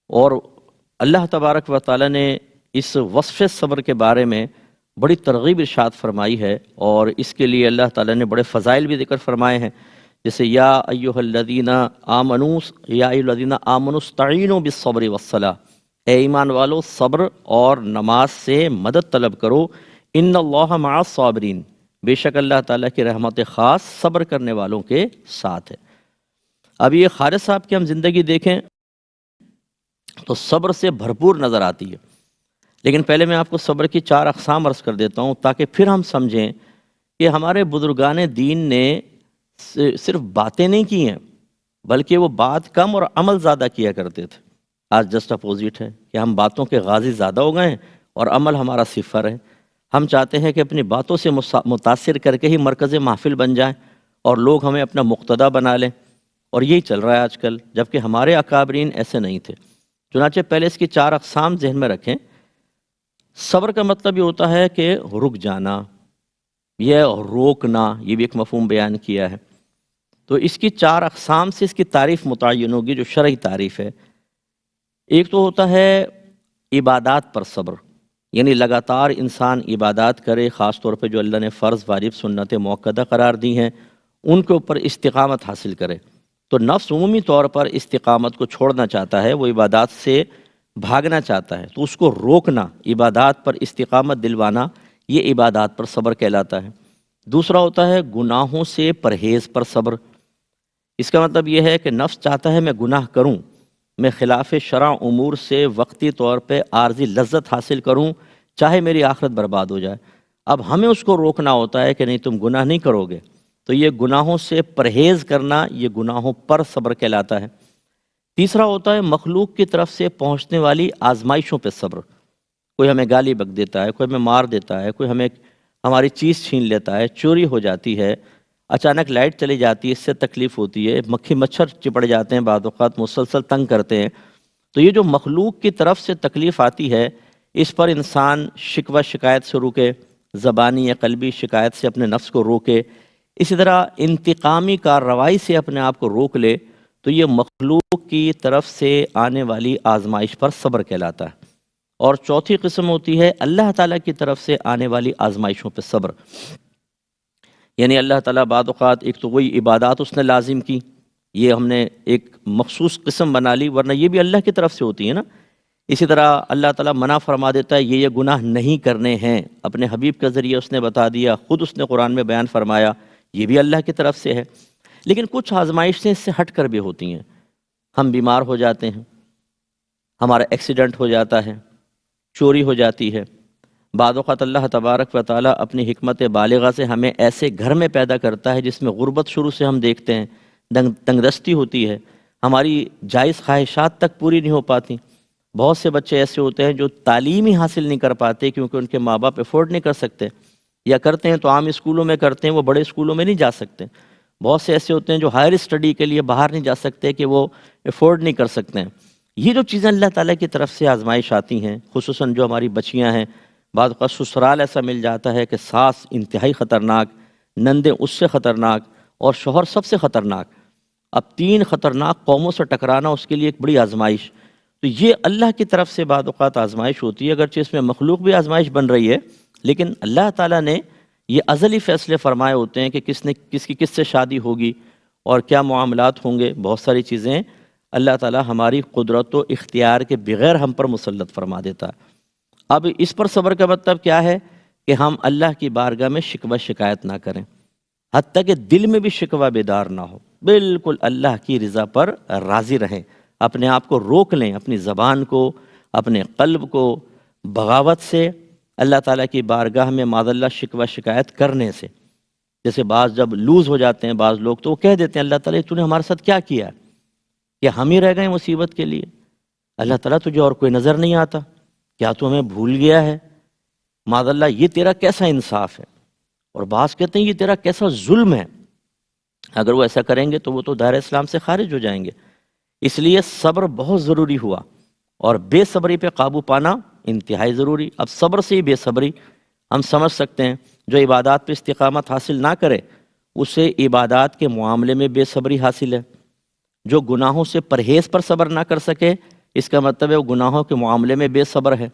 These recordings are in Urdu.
اور اللہ تبارک و تعالی نے اس وصف صبر کے بارے میں بڑی ترغیب ارشاد فرمائی ہے، اور اس کے لیے اللہ تعالی نے بڑے فضائل بھی ذکر فرمائے ہیں، جیسے یا ایھا الذین آمنوا یا ایھا الذین آمنوا استعینوا بالصبر والصلاۃ، اے ایمان والو صبر اور نماز سے مدد طلب کرو، ان اللہ مع الصابرین، بے شک اللہ تعالیٰ کی رحمت خاص صبر کرنے والوں کے ساتھ ہے۔ اب یہ خالد صاحب کی ہم زندگی دیکھیں تو صبر سے بھرپور نظر آتی ہے، لیکن پہلے میں آپ کو صبر کی 4 اقسام عرض کر دیتا ہوں تاکہ پھر ہم سمجھیں کہ ہمارے بزرگان دین نے صرف باتیں نہیں کی ہیں، بلکہ وہ بات کم اور عمل زیادہ کیا کرتے تھے۔ آج جسٹ اپوزٹ ہے کہ ہم باتوں کے غازی زیادہ ہو گئے ہیں اور عمل ہمارا صفر ہے۔ ہم چاہتے ہیں کہ اپنی باتوں سے متاثر کر کے ہی مرکز محفل بن جائیں اور لوگ ہمیں اپنا مقتدی بنا لیں، اور یہی چل رہا ہے آج کل، جبکہ ہمارے اکابرین ایسے نہیں تھے۔ چنانچہ پہلے اس کی 4 اقسام ذہن میں رکھیں۔ صبر کا مطلب یہ ہوتا ہے کہ رک جانا، یہ روکنا، یہ بھی ایک مفہوم بیان کیا ہے۔ تو اس کی 4 اقسام سے اس کی تعریف متعین ہوگی جو شرعی تعریف ہے۔ ایک تو ہوتا ہے عبادات پر صبر، یعنی لگاتار انسان عبادات کرے، خاص طور پہ جو اللہ نے فرض، واجب، سنت موقدہ قرار دی ہیں ان کے اوپر استقامت حاصل کرے۔ تو نفس عمومی طور پر استقامت کو چھوڑنا چاہتا ہے، وہ عبادات سے بھاگنا چاہتا ہے، تو اس کو روکنا، عبادات پر استقامت دلوانا، یہ عبادات پر صبر کہلاتا ہے۔ دوسرا ہوتا ہے گناہوں سے پرہیز پر صبر۔ اس کا مطلب یہ ہے کہ نفس چاہتا ہے میں گناہ کروں، میں خلاف شرع امور سے وقتی طور پہ عارضی لذت حاصل کروں، چاہے میری آخرت برباد ہو جائے۔ اب ہمیں اس کو روکنا ہوتا ہے کہ نہیں، تم گناہ نہیں کرو گے۔ تو یہ گناہوں سے پرہیز کرنا، یہ گناہوں پر صبر کہلاتا ہے۔ تیسرا ہوتا ہے مخلوق کی طرف سے پہنچنے والی آزمائشوں پہ صبر۔ کوئی ہمیں گالی بک دیتا ہے، کوئی ہمیں مار دیتا ہے، کوئی ہمیں ہماری چیز چھین لیتا ہے، چوری ہو جاتی ہے، اچانک لائٹ چلی جاتی ہے، اس سے تکلیف ہوتی ہے، مکھی مچھر چپڑ جاتے ہیں، بعض اوقات مسلسل تنگ کرتے ہیں۔ تو یہ جو مخلوق کی طرف سے تکلیف آتی ہے، اس پر انسان شکوہ شکایت سے روکے، زبانی یا قلبی شکایت سے اپنے نفس کو روکے، اسی طرح انتقامی کارروائی سے اپنے آپ کو روک لے، تو یہ مخلوق کی طرف سے آنے والی آزمائش پر صبر کہلاتا ہے۔ اور چوتھی قسم ہوتی ہے اللہ تعالیٰ کی طرف سے آنے والی آزمائشوں پہ صبر، یعنی اللہ تعالیٰ بعض اوقات ایک تو وہی عبادات اس نے لازم کی، یہ ہم نے ایک مخصوص قسم بنا لی، ورنہ یہ بھی اللہ کی طرف سے ہوتی ہے نا۔ اسی طرح اللہ تعالیٰ منع فرما دیتا ہے یہ گناہ نہیں کرنے ہیں، اپنے حبیب کے ذریعے اس نے بتا دیا، خود اس نے قرآن میں بیان فرمایا، یہ بھی اللہ کی طرف سے ہے۔ لیکن کچھ آزمائشیں اس سے ہٹ کر بھی ہوتی ہیں۔ ہم بیمار ہو جاتے ہیں، ہمارا ایکسیڈنٹ ہو جاتا ہے، چوری ہو جاتی ہے۔ بعض اوقات اللہ تبارک و تعالیٰ اپنی حکمت بالغہ سے ہمیں ایسے گھر میں پیدا کرتا ہے جس میں غربت شروع سے ہم دیکھتے ہیں، تنگ دستی ہوتی ہے، ہماری جائز خواہشات تک پوری نہیں ہو پاتی۔ بہت سے بچے ایسے ہوتے ہیں جو تعلیم ہی حاصل نہیں کر پاتے کیونکہ ان کے ماں باپ افورڈ نہیں کر سکتے، یا کرتے ہیں تو عام اسکولوں میں کرتے ہیں، وہ بڑے اسکولوں میں نہیں جا سکتے۔ بہت سے ایسے ہوتے ہیں جو ہائر اسٹڈی کے لیے باہر نہیں جا سکتے کہ وہ افورڈ نہیں کر سکتے ہیں۔ یہ جو چیزیں اللہ تعالیٰ کی طرف سے آزمائش آتی ہیں، خصوصاً جو ہماری بچیاں ہیں، بعض اوقات سسرال ایسا مل جاتا ہے کہ ساس انتہائی خطرناک، نندیں اس سے خطرناک، اور شوہر سب سے خطرناک۔ اب 3 خطرناک قوموں سے ٹکرانا اس کے لیے ایک بڑی آزمائش۔ تو یہ اللہ کی طرف سے بعض اوقات آزمائش ہوتی ہے، اگرچہ اس میں مخلوق بھی آزمائش بن رہی ہے، لیکن اللہ تعالیٰ نے یہ ازلی فیصلے فرمائے ہوتے ہیں کہ کس نے کس کی کس سے شادی ہوگی اور کیا معاملات ہوں گے۔ بہت ساری چیزیں اللہ تعالیٰ ہماری قدرت و اختیار کے بغیر ہم پر مسلط فرما دیتا ہے۔ اب اس پر صبر کا مطلب کیا ہے کہ ہم اللہ کی بارگاہ میں شکوہ شکایت نہ کریں، حتیٰ کہ دل میں بھی شکوہ بیدار نہ ہو، بالکل اللہ کی رضا پر راضی رہیں، اپنے آپ کو روک لیں، اپنی زبان کو، اپنے قلب کو بغاوت سے، اللہ تعالیٰ کی بارگاہ میں معاذ اللہ شکوہ شکایت کرنے سے۔ جیسے بعض جب لوز ہو جاتے ہیں بعض لوگ تو وہ کہہ دیتے ہیں اللہ تعالیٰ تو نے ہمارے ساتھ کیا کیا ہے، کیا ہم ہی رہ گئے مصیبت کے لیے؟ اللہ تعالیٰ تجھے اور کوئی نظر نہیں آتا؟ کیا تو ہمیں بھول گیا ہے؟ معاذ اللہ یہ تیرا کیسا انصاف ہے؟ اور بعض کہتے ہیں یہ تیرا کیسا ظلم ہے۔ اگر وہ ایسا کریں گے تو وہ تو دائرہ اسلام سے خارج ہو جائیں گے۔ اس لیے صبر بہت ضروری ہوا، اور بے صبری پہ قابو پانا انتہائی ضروری۔ اب صبر سے ہی بے صبری ہم سمجھ سکتے ہیں، جو عبادات پہ استقامت حاصل نہ کرے اسے عبادات کے معاملے میں بے صبری حاصل ہے، جو گناہوں سے پرہیز پر صبر نہ کر سکے اس کا مطلب ہے وہ گناہوں کے معاملے میں بے صبر ہے۔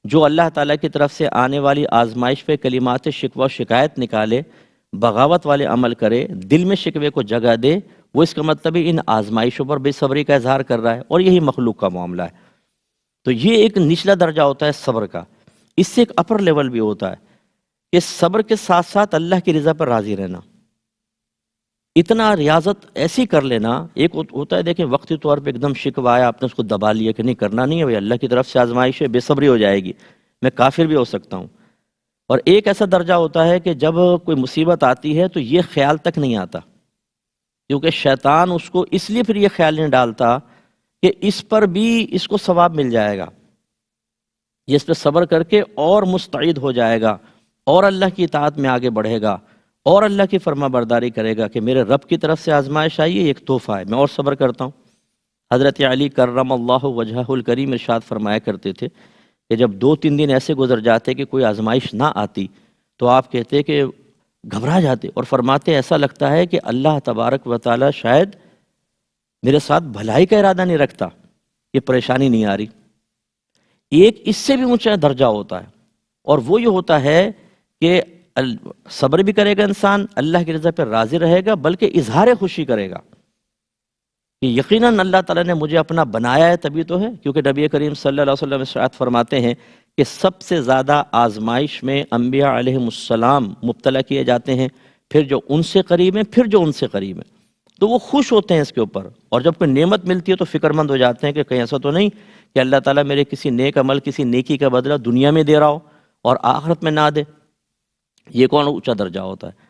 جو اللہ تعالیٰ کی طرف سے آنے والی آزمائش پہ کلمات شکوہ و شکایت نکالے، بغاوت والے عمل کرے، دل میں شکوے کو جگہ دے، وہ اس کا مطلب ہے ان آزمائشوں پر بے صبری کا اظہار کر رہا ہے، اور یہی مخلوق کا معاملہ ہے۔ تو یہ ایک نچلا درجہ ہوتا ہے صبر کا۔ اس سے ایک اپر لیول بھی ہوتا ہے کہ صبر کے ساتھ ساتھ اللہ کی رضا پر راضی رہنا، اتنا ریاضت ایسی کر لینا۔ ایک ہوتا ہے دیکھیں وقتی طور پہ ایک دم شکوہ آیا، آپ نے اس کو دبا لیا کہ نہیں کرنا نہیں ہے بھائی، اللہ کی طرف سے آزمائش ہے، بے صبری ہو جائے گی، میں کافر بھی ہو سکتا ہوں۔ اور ایک ایسا درجہ ہوتا ہے کہ جب کوئی مصیبت آتی ہے تو یہ خیال تک نہیں آتا، کیونکہ شیطان اس کو اس لیے پھر یہ خیال نہیں ڈالتا کہ اس پر بھی اس کو ثواب مل جائے گا، یہ اس پہ صبر کر کے اور مستعد ہو جائے گا، اور اللہ کی اطاعت میں آگے بڑھے گا، اور اللہ کی فرما برداری کرے گا کہ میرے رب کی طرف سے آزمائش آئی ہے، ایک تحفہ ہے، میں اور صبر کرتا ہوں۔ حضرت علی کرم اللہ وجہہ الکریم ارشاد فرمایا کرتے تھے کہ جب 2-3 دن ایسے گزر جاتے کہ کوئی آزمائش نہ آتی تو آپ کہتے کہ گھبرا جاتے، اور فرماتے ایسا لگتا ہے کہ اللہ تبارک و تعالی شاید میرے ساتھ بھلائی کا ارادہ نہیں رکھتا، یہ پریشانی نہیں آ رہی۔ ایک اس سے بھی اونچا درجہ ہوتا ہے، اور وہ یہ ہوتا ہے کہ صبر بھی کرے گا انسان، اللہ کی رضا پر راضی رہے گا، بلکہ اظہار خوشی کرے گا کہ یقیناً اللہ تعالیٰ نے مجھے اپنا بنایا ہے تبھی تو ہے، کیونکہ نبی کریم صلی اللہ علیہ وسلم ارشاد فرماتے ہیں کہ سب سے زیادہ آزمائش میں انبیاء علیہ السلام مبتلا کیے جاتے ہیں، پھر جو ان سے قریب ہیں، پھر جو ان سے قریب ہیں، تو وہ خوش ہوتے ہیں اس کے اوپر، اور جب کوئی نعمت ملتی ہے تو فکر مند ہو جاتے ہیں کہ کہیں ایسا تو نہیں کہ اللہ تعالیٰ میرے کسی نیک عمل، کسی نیکی کا بدلہ دنیا میں دے رہا ہو اور آخرت میں نہ دے۔ یہ کون اونچا درجہ ہوتا ہے؟